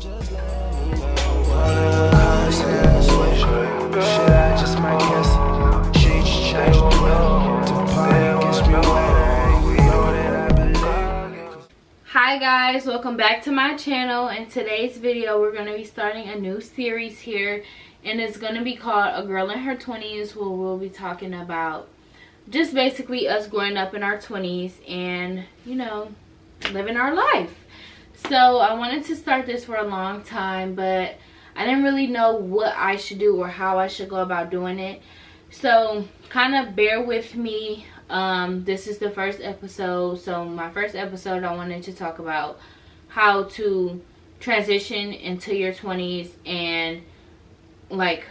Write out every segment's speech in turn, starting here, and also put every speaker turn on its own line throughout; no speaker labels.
Hi guys, welcome back to my channel. In today's video we're going to be starting a new series here, and it's going to be called A Girl in Her 20s, where we'll be talking about just basically us growing up in our 20s and, you know, living our life. So I wanted to start this for a long time, but I didn't really know what I should do or how I should go about doing it. So kind of bear with me. This is the first episode. So my first episode, I wanted to talk about how to transition into your 20s and like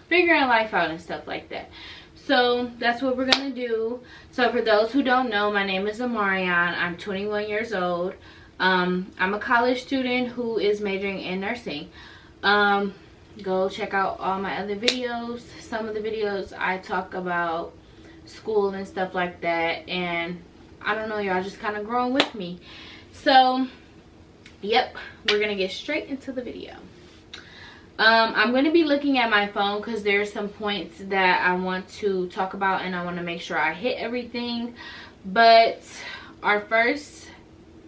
figuring life out and stuff like that. So that's what we're gonna do. So for those who don't know, my name is Amarion. I'm 21 years old. I'm a college student who is majoring in nursing. Go check out all my other videos. Some of the videos I talk about school and stuff like that, and I don't know, y'all just kind of growing with me. So yep, we're gonna get straight into the video. I'm going to be looking at my phone because there's some points that I want to talk about and I want to make sure I hit everything. But our first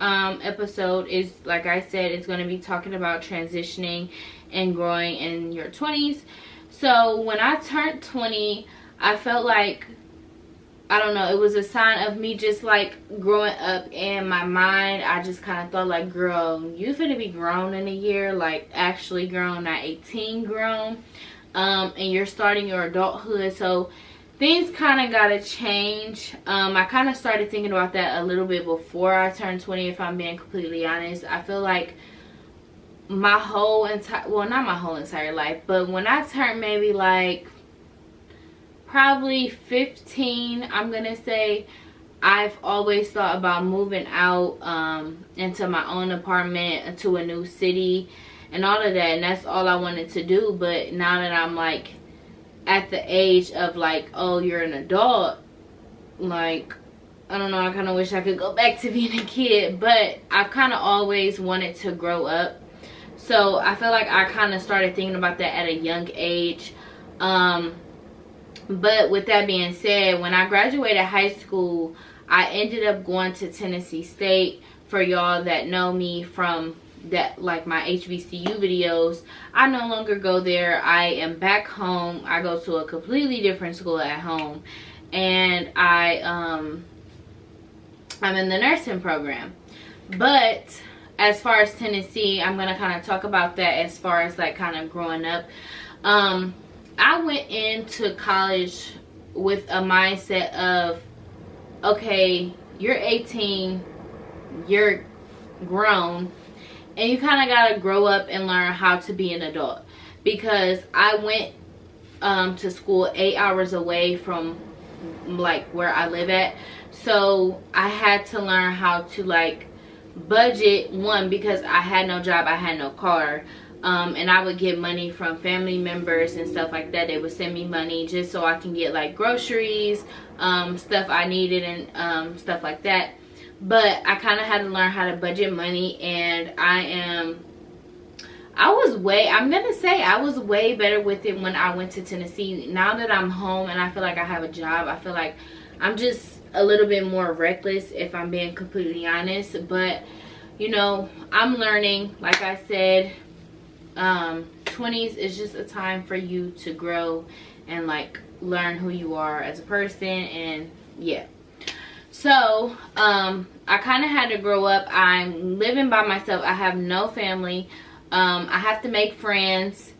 episode is, like I said, it's going to be talking about transitioning and growing in your 20s. So when I turned 20, I felt like, I don't know, it was a sign of me just like growing up in my mind. I just kind of thought like, girl, you finna be grown in a year, like actually grown, not 18 grown, and you're starting your adulthood. So things kind of gotta change. I kind of started thinking about that a little bit before I turned 20, if I'm being completely honest. I feel like my whole entire, well, not my whole entire life, but when I turned maybe like probably 15, I'm gonna say, I've always thought about moving out into my own apartment, to a new city and all of that, and that's all I wanted to do. But now that I'm like at the age of like, oh, you're an adult, like, I don't know, I kind of wish I could go back to being a kid, but I've kind of always wanted to grow up. So I feel like I kind of started thinking about that at a young age. But with that being said, when I graduated high school, I ended up going to Tennessee State. For y'all that know me from that, like my HBCU videos, I no longer go there. I am back home. I go to a completely different school at home, and I'm in the nursing program. But as far as Tennessee, I'm gonna kind of talk about that as far as like kind of growing up. I went into college with a mindset of, okay, you're 18, you're grown, and you kind of got to grow up and learn how to be an adult. Because I went to school 8 hours away from like where I live at, so I had to learn how to like budget, one, because I had no job, I had no car. And I would get money from family members and stuff like that. They would send me money just so I can get like groceries, stuff I needed, and stuff like that. But I kind of had to learn how to budget money, and I'm gonna say I was way better with it when I went to Tennessee. Now that I'm home and I feel like I have a job, I feel like I'm just a little bit more reckless, if I'm being completely honest. But you know, I'm learning. Like I said, 20s is just a time for you to grow and like learn who you are as a person. And yeah, so I kind of had to grow up. I'm living by myself. I have no family. I have to make friends,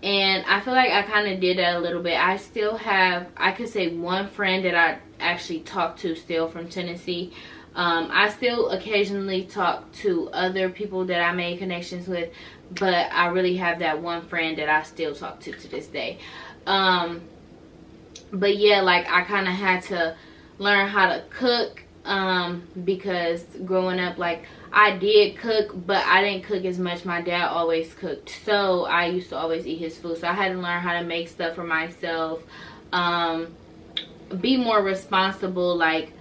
and I feel like I kind of did that a little bit. I still have, I could say, one friend that I actually talk to still from Tennessee. I still occasionally talk to other people that I made connections with, but I really have that one friend that I still talk to this day. But yeah, like I kind of had to learn how to cook, because growing up, like, I did cook, but I didn't cook as much. My dad always cooked, so I used to always eat his food. So I had to learn how to make stuff for myself, be more responsible, like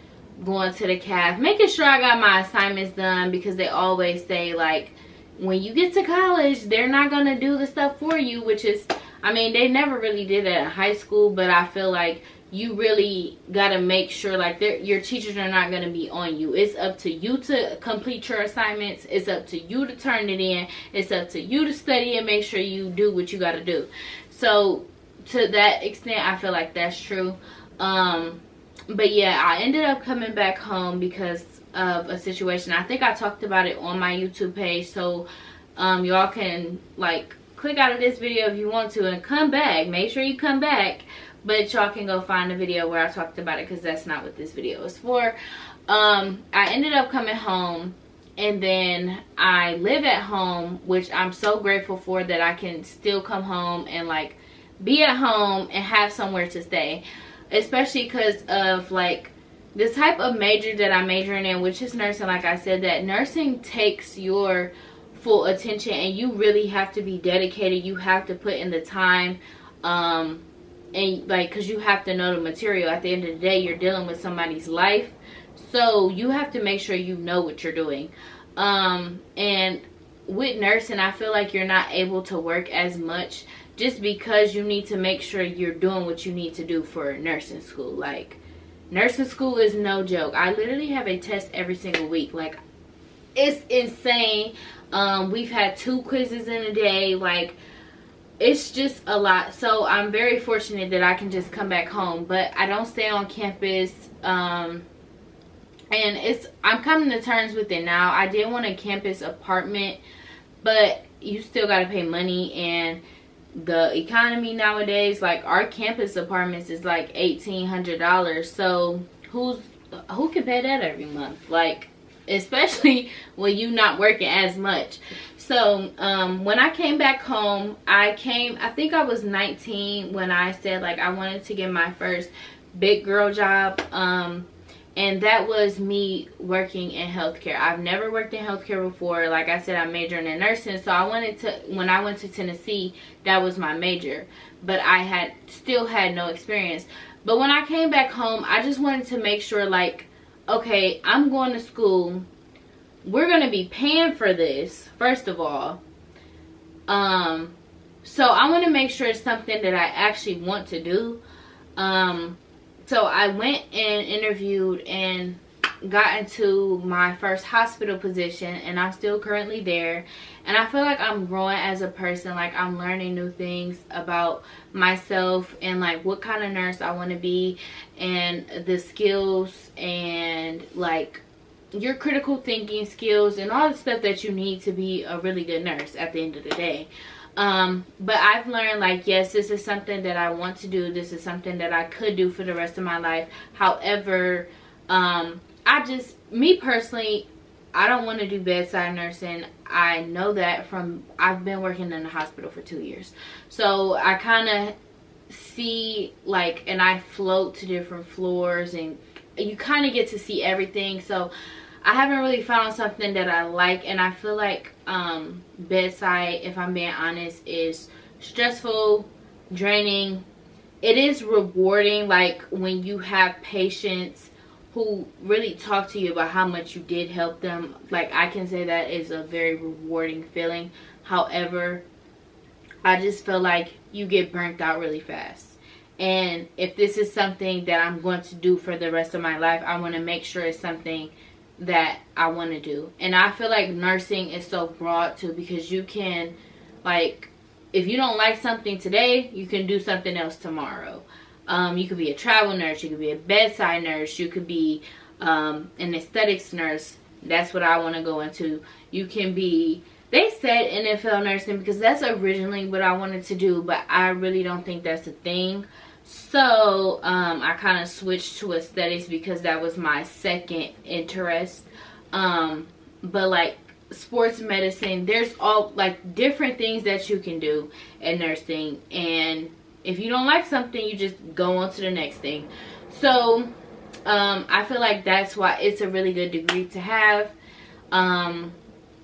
going to the caf, making sure I got my assignments done, because they always say, like, when you get to college, they're not going to do the stuff for you, which is, I mean, they never really did that in high school, but I feel like you really got to make sure, like, your teachers are not going to be on you. It's up to you to complete your assignments. It's up to you to turn it in. It's up to you to study and make sure you do what you got to do. So, to that extent, I feel like that's true. But yeah, I ended up coming back home because of a situation. I think I talked about it on my YouTube page, so y'all can like click out of this video if you want to and come back. Make sure you come back, but y'all can go find the video where I talked about it, because that's not what this video is for. I ended up coming home, and then I live at home, which I'm so grateful for, that I can still come home and like be at home and have somewhere to stay, especially because of like the type of major that I'm majoring in, which is nursing. Like I said, that nursing takes your full attention, and you really have to be dedicated. You have to put in the time, and like, because you have to know the material. At the end of the day, you're dealing with somebody's life, so you have to make sure you know what you're doing. And with nursing, I feel like you're not able to work as much, just because you need to make sure you're doing what you need to do for nursing school. Like, nursing school is no joke. I literally have a test every single week. Like, it's insane. We've had 2 quizzes in a day. Like, it's just a lot. So I'm very fortunate that I can just come back home, but I don't stay on campus. And I'm coming to terms with it now. I did want a campus apartment, but you still got to pay money, and the economy nowadays, like, our campus apartments is like $1,800. So who can pay that every month? Like, especially when you not working as much. So when I came back home, I think I was 19 when I said, like, I wanted to get my first big girl job. And that was me working in healthcare. I've never worked in healthcare before. Like I said, I'm majoring in nursing. So I wanted to, when I went to Tennessee, that was my major. But I still had no experience. But when I came back home, I just wanted to make sure, like, okay, I'm going to school. We're going to be paying for this, first of all. So I want to make sure it's something that I actually want to do. So I went and interviewed and got into my first hospital position, and I'm still currently there. And I feel like I'm growing as a person. Like, I'm learning new things about myself and like what kind of nurse I want to be, and the skills and like your critical thinking skills and all the stuff that you need to be a really good nurse at the end of the day. But I've learned, like, yes, this is something that I want to do. This is something that I could do for the rest of my life. However, me personally, I don't want to do bedside nursing. I know that I've been working in the hospital for 2 years. So I kind of see, like, and I float to different floors, and you kind of get to see everything. So I haven't really found something that I like, and I feel like bedside, if I'm being honest, is stressful, draining. It is rewarding, like, when you have patients who really talk to you about how much you did help them. Like, I can say that is a very rewarding feeling. However, I just feel like you get burnt out really fast. And if this is something that I'm going to do for the rest of my life, I want to make sure it's something that I want to do. And I feel like nursing is so broad too, because you can, like, if you don't like something today, you can do something else tomorrow. You could be a travel nurse, you could be a bedside nurse, you could be an aesthetics nurse. That's what I want to go into. You can be, they said NFL nursing because that's originally what I wanted to do, but I really don't think that's a thing. So I kind of switched to aesthetics because that was my second interest. But like sports medicine, there's all like different things that you can do in nursing, and if you don't like something, you just go on to the next thing. So I feel like that's why it's a really good degree to have. And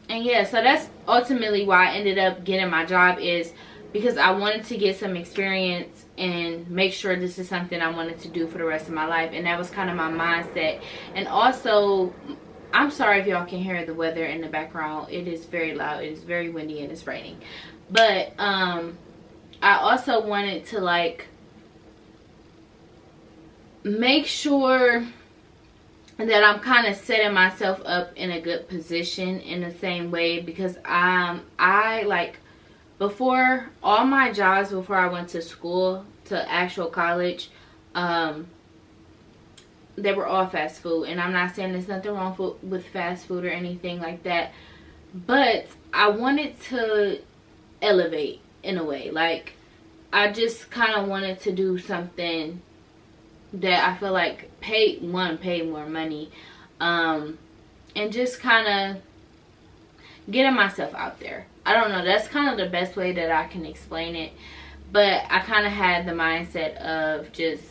yeah, so that's ultimately why I ended up getting my job, is because I wanted to get some experience and make sure this is something I wanted to do for the rest of my life. And that was kind of my mindset. And also, I'm sorry if y'all can hear the weather in the background. It is very loud. It is very windy and it's raining. But I also wanted to like make sure that I'm kind of setting myself up in a good position in the same way, because I like, before all my jobs, before I went to school, to actual college, they were all fast food. And I'm not saying there's nothing wrong with fast food or anything like that, but I wanted to elevate in a way. Like, I just kind of wanted to do something that I feel like paid more money, and just kind of getting myself out there. I don't know, that's kind of the best way that I can explain it. But I kind of had the mindset of just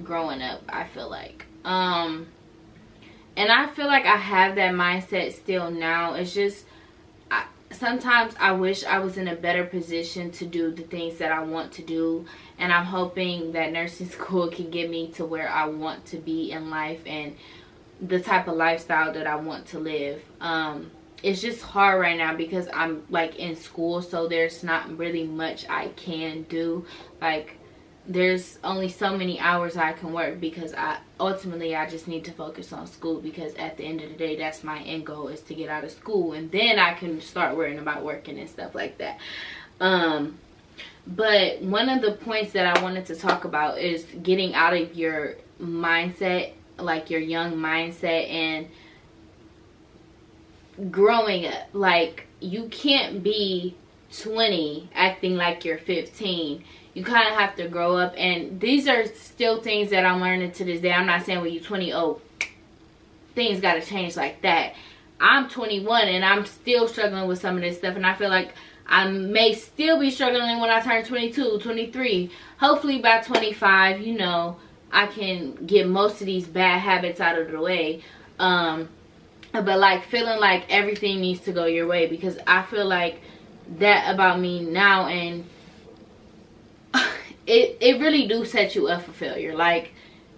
growing up, I feel like. And I feel like I have that mindset still now. It's just, sometimes I wish I was in a better position to do the things that I want to do. And I'm hoping that nursing school can get me to where I want to be in life and the type of lifestyle that I want to live. It's just hard right now because I'm like in school, so there's not really much I can do. Like, there's only so many hours I can work, because ultimately I just need to focus on school, because at the end of the day, that's my end goal, is to get out of school, and then I can start worrying about working and stuff like that. But one of the points that I wanted to talk about is getting out of your mindset, like your young mindset, and growing up. Like, you can't be 20 acting like you're 15. You kind of have to grow up, and these are still things that I'm learning to this day. I'm not saying when you're 20, oh, things got to change like that. I'm 21 and I'm still struggling with some of this stuff, and I feel like I may still be struggling when I turn 22, 23. Hopefully by 25, you know, I can get most of these bad habits out of the way. But like, feeling like everything needs to go your way, because I feel like that about me now, and it really do set you up for failure. Like,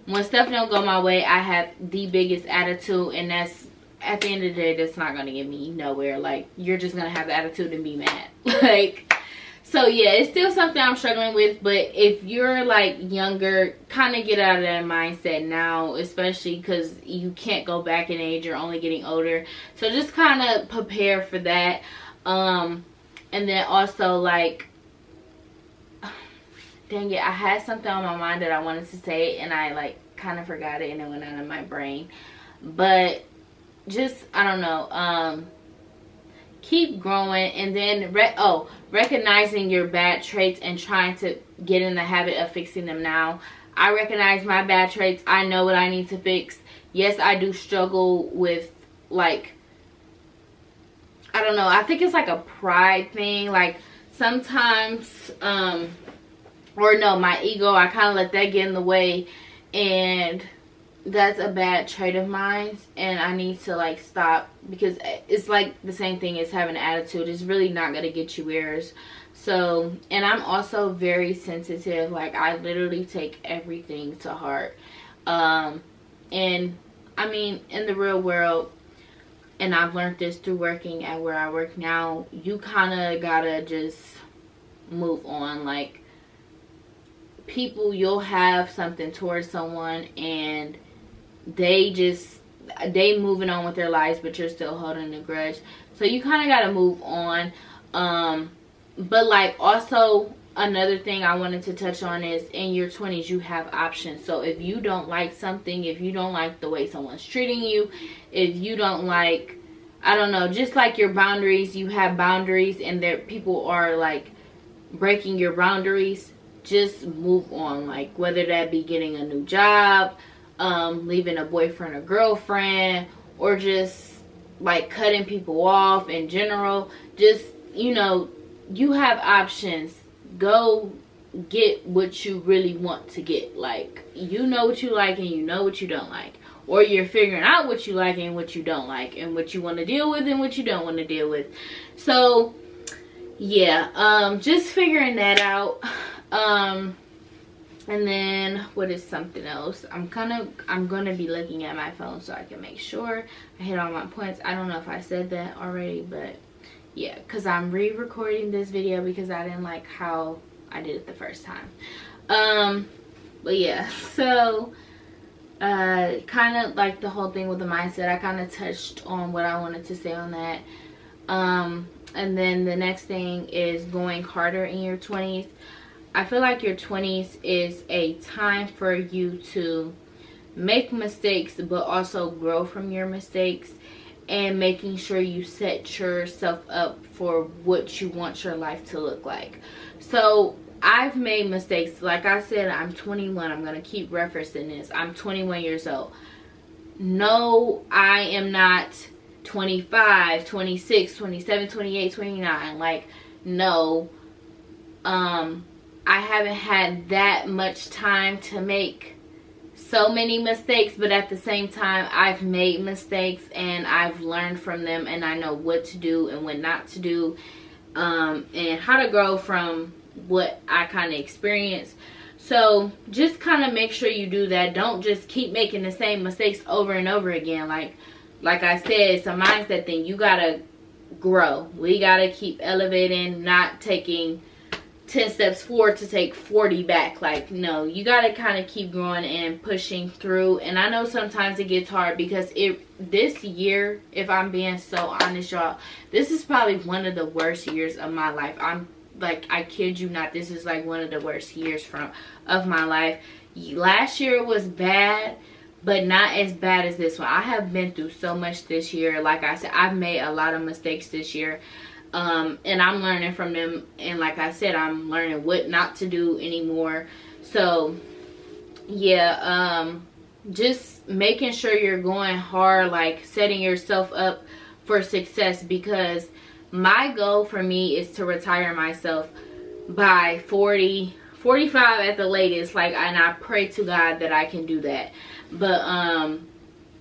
when stuff don't go my way, I have the biggest attitude, and that's, at the end of the day, that's not gonna get me nowhere. Like, you're just gonna have the attitude and be mad. Like, so yeah, it's still something I'm struggling with. But if you're like younger, kind of get out of that mindset now, especially because you can't go back in age, you're only getting older. So just kind of prepare for that. And then also, like, dang it, I had something on my mind that I wanted to say, and I like kind of forgot it, and it went out of my brain. But just, I don't know, keep growing, and then recognizing your bad traits and trying to get in the habit of fixing them now. I recognize my bad traits. I know what I need to fix. Yes, I do struggle with, like, I don't know, I think it's like a pride thing. Like, sometimes or no, my ego, I kind of let that get in the way, and that's a bad trait of mine, and I need to like stop, because it's like the same thing as having an attitude. It's really not going to get you where's. So, and I'm also very sensitive. Like, I literally take everything to heart. And I mean, in the real world, and I've learned this through working at where I work now, you kind of gotta just move on. Like, people, you'll have something towards someone, and they moving on with their lives, but you're still holding a grudge. So you kind of got to move on. But like, also another thing I wanted to touch on is, in your 20s you have options. So if you don't like something, if you don't like the way someone's treating you, if you don't like, I don't know, just like your boundaries, you have boundaries, and there people are like breaking your boundaries, just move on. Like, whether that be getting a new job, leaving a boyfriend or girlfriend, or just like cutting people off in general. Just, you know, you have options. Go get what you really want to get. Like, you know what you like and you know what you don't like, or you're figuring out what you like and what you don't like, and what you want to deal with and what you don't want to deal with. So yeah, just figuring that out. And then what is something else? I'm gonna be looking at my phone so I can make sure I hit all my points. I don't know if I said that already, but yeah, because I'm re-recording this video because I didn't like how I did it the first time. But yeah, so kind of like the whole thing with the mindset, I kind of touched on what I wanted to say on that. And then the next thing is going harder in your 20s. I feel like your 20s is a time for you to make mistakes, but also grow from your mistakes, and making sure you set yourself up for what you want your life to look like. So I've made mistakes. Like I said, I'm 21. I'm going to keep referencing this. I'm 21 years old. No, I am not 25, 26, 27, 28, 29. Like, no. I haven't had that much time to make so many mistakes, but at the same time, I've made mistakes and I've learned from them, and I know what to do and what not to do, and how to grow from what I kind of experienced. So just kind of make sure you do that. Don't just keep making the same mistakes over and over again. Like I said, it's a mindset thing. You gotta grow. We gotta keep elevating, not taking 10 steps forward to take 40 back. Like, no, you gotta kind of keep growing and pushing through. And I know sometimes it gets hard because this year, if I'm being so honest, y'all, this is probably one of the worst years of my life. I'm like, I kid you not, this is like one of the worst years of my life. Last year was bad, but not as bad as this one. I have been through so much this year. Like I said, I've made a lot of mistakes this year. And I'm learning from them, and like I said, I'm learning what not to do anymore. So yeah, just making sure you're going hard, like setting yourself up for success, because my goal for me is to retire myself by 40, 45 at the latest. Like, and I pray to God that I can do that. But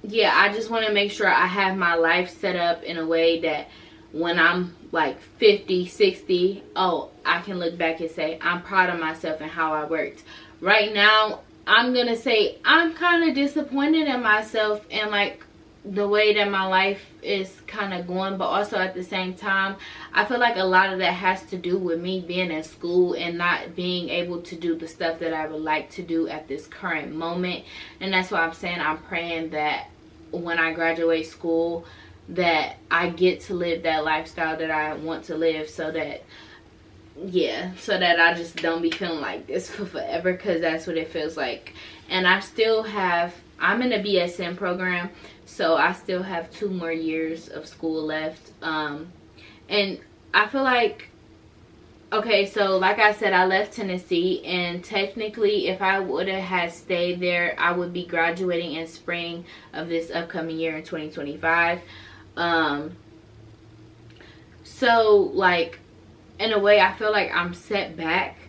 yeah, I just want to make sure I have my life set up in a way that when I'm like 50, 60, oh, I can look back and say I'm proud of myself and how I worked. Right now, I'm gonna say I'm kind of disappointed in myself and like the way that my life is kind of going, but also at the same time, I feel like a lot of that has to do with me being in school and not being able to do the stuff that I would like to do at this current moment. And that's why I'm saying I'm praying that when I graduate school, that I get to live that lifestyle that I want to live, so that, yeah, so that I just don't be feeling like this for forever, because that's what it feels like. And I still have, I'm in a BSN program, so I still have 2 more years of school left. And I feel like, okay, so like I said, I left Tennessee, and technically if I would have had stayed there, I would be graduating in spring of this upcoming year in 2025. So like, in a way, I feel like I'm set back,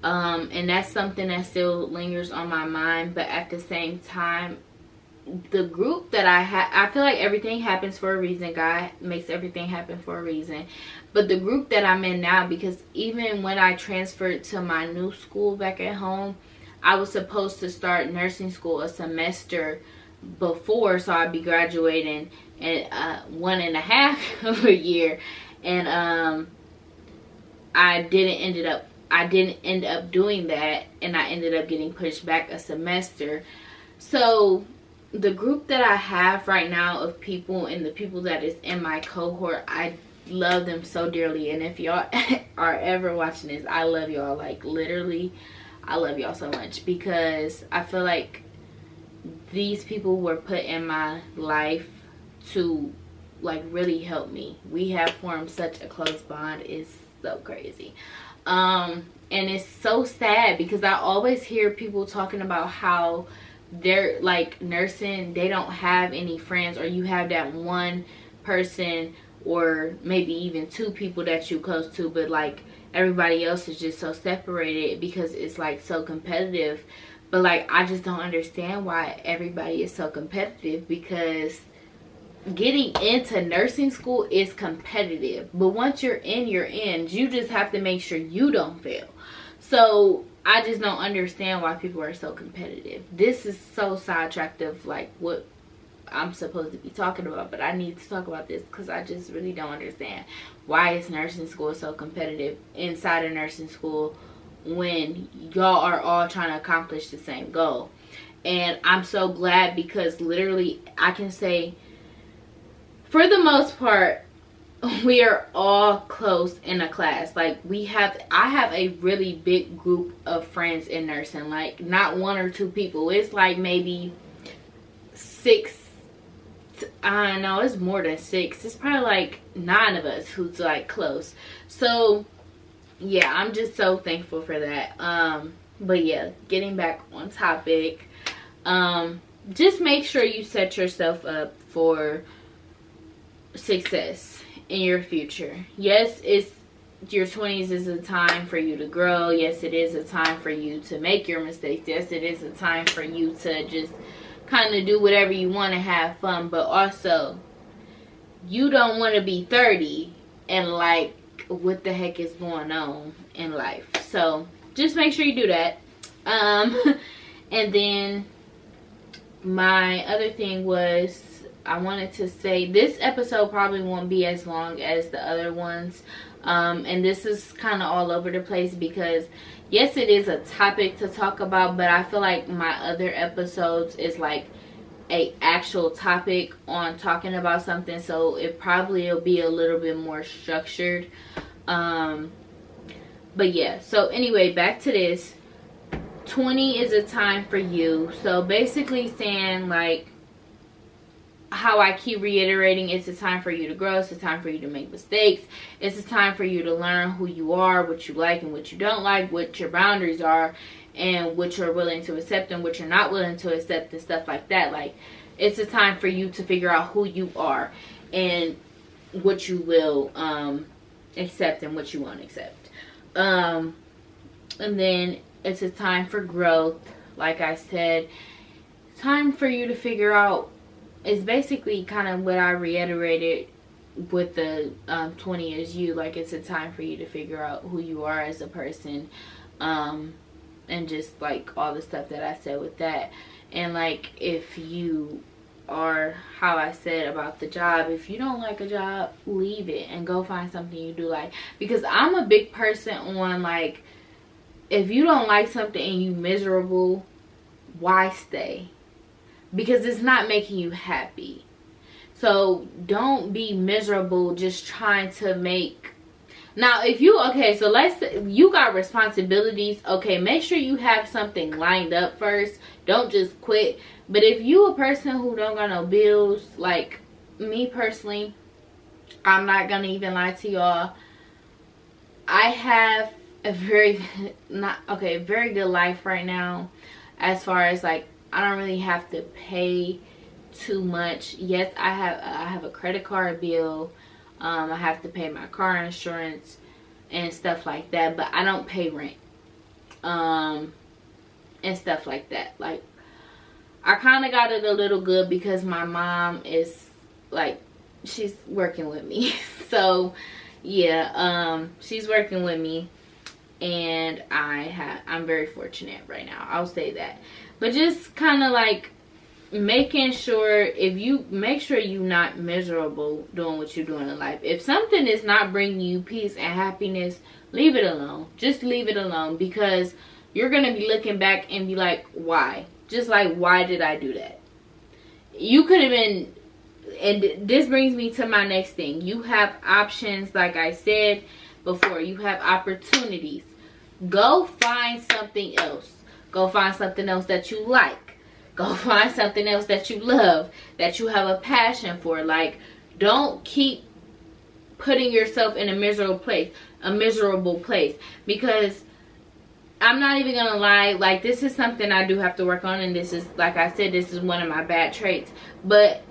and that's something that still lingers on my mind. But at the same time, the group that I feel like everything happens for a reason. God makes everything happen for a reason. But the group that I'm in now, because even when I transferred to my new school back at home, I was supposed to start nursing school a semester before, so I'd be graduating in 1.5 of a year, and I didn't end up doing that, and I ended up getting pushed back a semester. So the group that I have right now of people, and the people that is in my cohort, I love them so dearly. And if y'all are ever watching this, I love y'all. Like, literally, I love y'all so much, because I feel like these people were put in my life to like really help me. We have formed such a close bond. It's so crazy. And it's so sad, because I always hear people talking about how they're like nursing, they don't have any friends, or you have that one person or maybe even 2 people that you close to, but like everybody else is just so separated because it's like so competitive. But like, I just don't understand why everybody is so competitive, because getting into nursing school is competitive, but once you're in, you're in. You just have to make sure you don't fail. So I just don't understand why people are so competitive. This is so sidetracked of like what I'm supposed to be talking about, but I need to talk about this because I just really don't understand why is nursing school so competitive inside of nursing school when y'all are all trying to accomplish the same goal. And I'm so glad because literally I can say for the most part we are all close in a class. Like I have a really big group of friends in nursing, like not one or two people. It's like maybe 6, I don't know, it's more than 6. It's probably like 9 of us who's like close. So yeah, I'm just so thankful for that. But yeah, getting back on topic, just make sure you set yourself up for success in your future. Yes, it's your 20s is a time for you to grow. Yes, it is a time for you to make your mistakes. Yes, it is a time for you to just kind of do whatever you want to have fun, but also you don't want to be 30 and like what the heck is going on in life. So just make sure you do that. And then my other thing was, I wanted to say this episode probably won't be as long as the other ones, and this is kind of all over the place because yes, it is a topic to talk about, but I feel like my other episodes is like a actual topic on talking about something, so it probably will be a little bit more structured. But yeah, so anyway, back to this. 20 is a time for you. So basically saying, like how I keep reiterating, it's a time for you to grow. It's a time for you to make mistakes. It's a time for you to learn who you are, what you like and what you don't like, what your boundaries are, and what you're willing to accept and what you're not willing to accept, and stuff like that. Like, it's a time for you to figure out who you are and what you will accept and what you won't accept. And then it's a time for growth. Like I said, time for you to figure out, is basically kind of what I reiterated with the 20 is you. Like, it's a time for you to figure out who you are as a person, and just like all the stuff that I said with that. And like, if you are, how I said about the job, if you don't like a job, leave it and go find something you do like. Because I'm a big person on, like, if you don't like something and you miserable, why stay? Because it's not making you happy. So don't be miserable just trying to make. Now, if you, okay, so you got responsibilities, okay, make sure you have something lined up first. Don't just quit. But if you a person who don't got no bills, like me personally, I'm not gonna even lie to y'all, I have a very very good life right now, as far as like I don't really have to pay too much. Yes, I have a credit card bill. I have to pay my car insurance and stuff like that, but I don't pay rent and stuff like that. Like, I kind of got it a little good because my mom is like, she's working with me. So yeah, she's working with me, and I'm very fortunate right now, I'll say that. But just kind of like making sure, if you make sure you're not miserable doing what you're doing in life. If something is not bringing you peace and happiness, leave it alone. Just leave it alone, because you're gonna be looking back and be like, why? Just like, why did I do that? You could have been. And this brings me to my next thing. You have options, like I said before. You have opportunities. Go find something else. Go find something else that you like. Go find something else that you love, that you have a passion for. Like, don't keep putting yourself in a miserable place. Because I'm not even gonna lie, like, this is something I do have to work on, and this is, like I said, this is one of my bad traits. But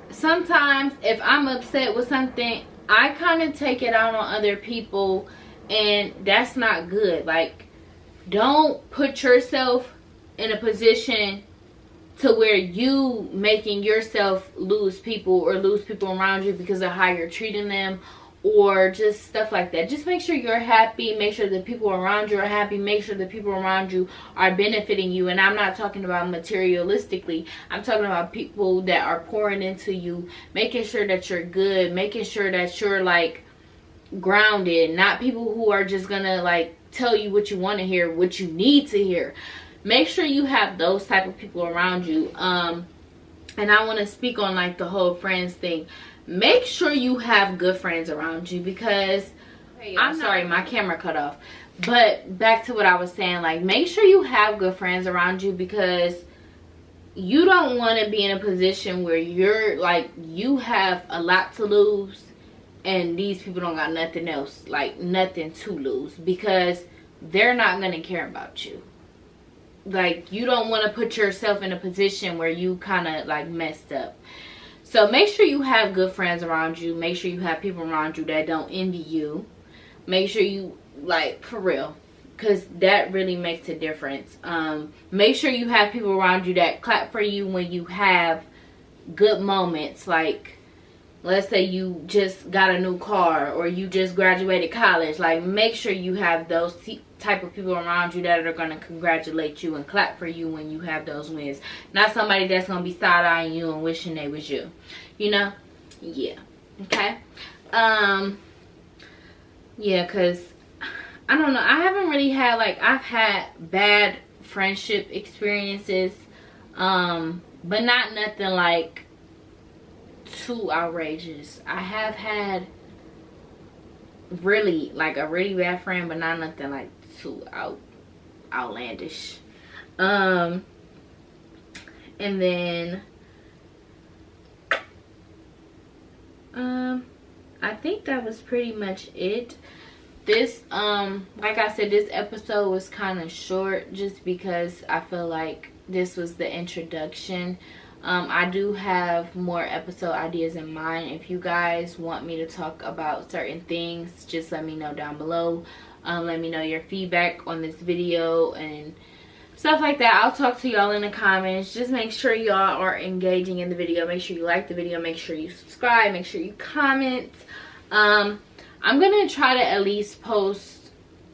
sometimes if I'm upset with something, I kind of take it out on other people, and that's not good. Like, don't put yourself in a position to where you making yourself lose people or lose people around you because of how you're treating them, or just stuff like that. Just make sure you're happy, make sure the people around you are happy, make sure the people around you are benefiting you. And I'm not talking about materialistically, I'm talking about people that are pouring into you, making sure that you're good, making sure that you're like grounded, not people who are just gonna like tell you what you want to hear, what you need to hear. Make sure you have those type of people around you. And I want to speak on like the whole friends thing. Make sure you have good friends around you, because I'm sorry, my camera cut off. But back to what I was saying, like make sure you have good friends around you, because you don't want to be in a position where you're like, you have a lot to lose and these people don't got nothing else, like nothing to lose, because they're not going to care about you. Like, you don't want to put yourself in a position where you kind of like messed up. So make sure you have good friends around you. Make sure you have people around you that don't envy you. Make sure you, like, for real, because that really makes a difference. Make sure you have people around you that clap for you when you have good moments. Like, let's say you just got a new car or you just graduated college. Like, make sure you have those type of people around you that are going to congratulate you and clap for you when you have those wins. Not somebody that's going to be side-eyeing you and wishing they was you. You know? Yeah. Okay? Yeah, because I don't know. I haven't really had, like, I've had bad friendship experiences. But not nothing like too outrageous. I have had really, like, a really bad friend, but not nothing like too outlandish. And then I think that was pretty much it. This like I said, this episode was kind of short just because I feel like this was the introduction. I do have more episode ideas in mind. If you guys want me to talk about certain things, just let me know down below. Let me know your feedback on this video and stuff like that. I'll talk to y'all in the comments. Just make sure y'all are engaging in the video. Make sure you like the video. Make sure you subscribe. Make sure you comment. I'm gonna try to at least post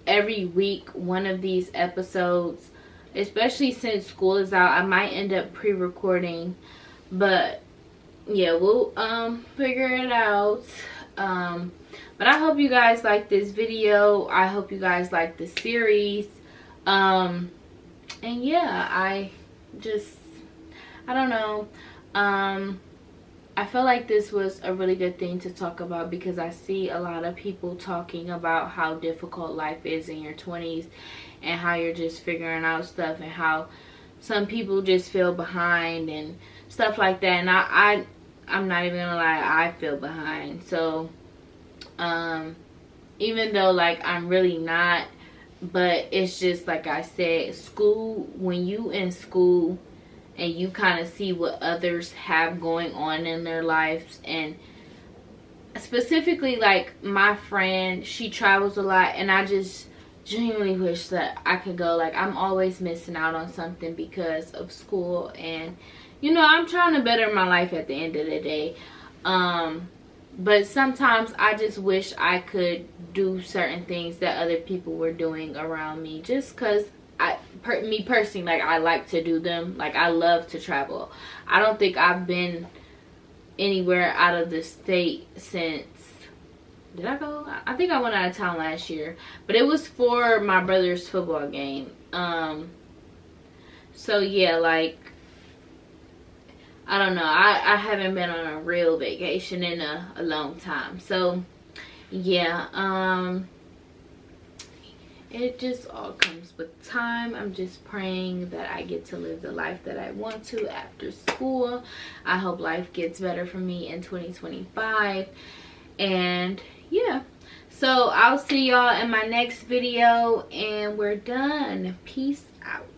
every week one of these episodes, especially since school is out. I might end up pre-recording, but yeah, we'll figure it out. But I hope you guys like this video. I hope you guys like the series. And yeah, I don't know. I feel like this was a really good thing to talk about, because I see a lot of people talking about how difficult life is in your 20s and how you're just figuring out stuff, and how some people just feel behind and stuff like that. And I'm not even gonna lie, I feel behind. So even though like I'm really not, but it's just like I said, school, when you in school and you kind of see what others have going on in their lives, and specifically like my friend, she travels a lot, and I just genuinely wish that I could go. Like, I'm always missing out on something because of school, and you know, I'm trying to better my life at the end of the day. But sometimes I just wish I could do certain things that other people were doing around me, just because me personally, like, I like to do them. Like, I love to travel. I don't think I've been anywhere out of the state since, did I go? I think I went out of town last year, but it was for my brother's football game. So yeah, like, I don't know, I haven't been on a real vacation in a long time. So yeah, it just all comes with time. I'm just praying that I get to live the life that I want to after school. I hope life gets better for me in 2025. And yeah, so I'll see y'all in my next video, and we're done. Peace out.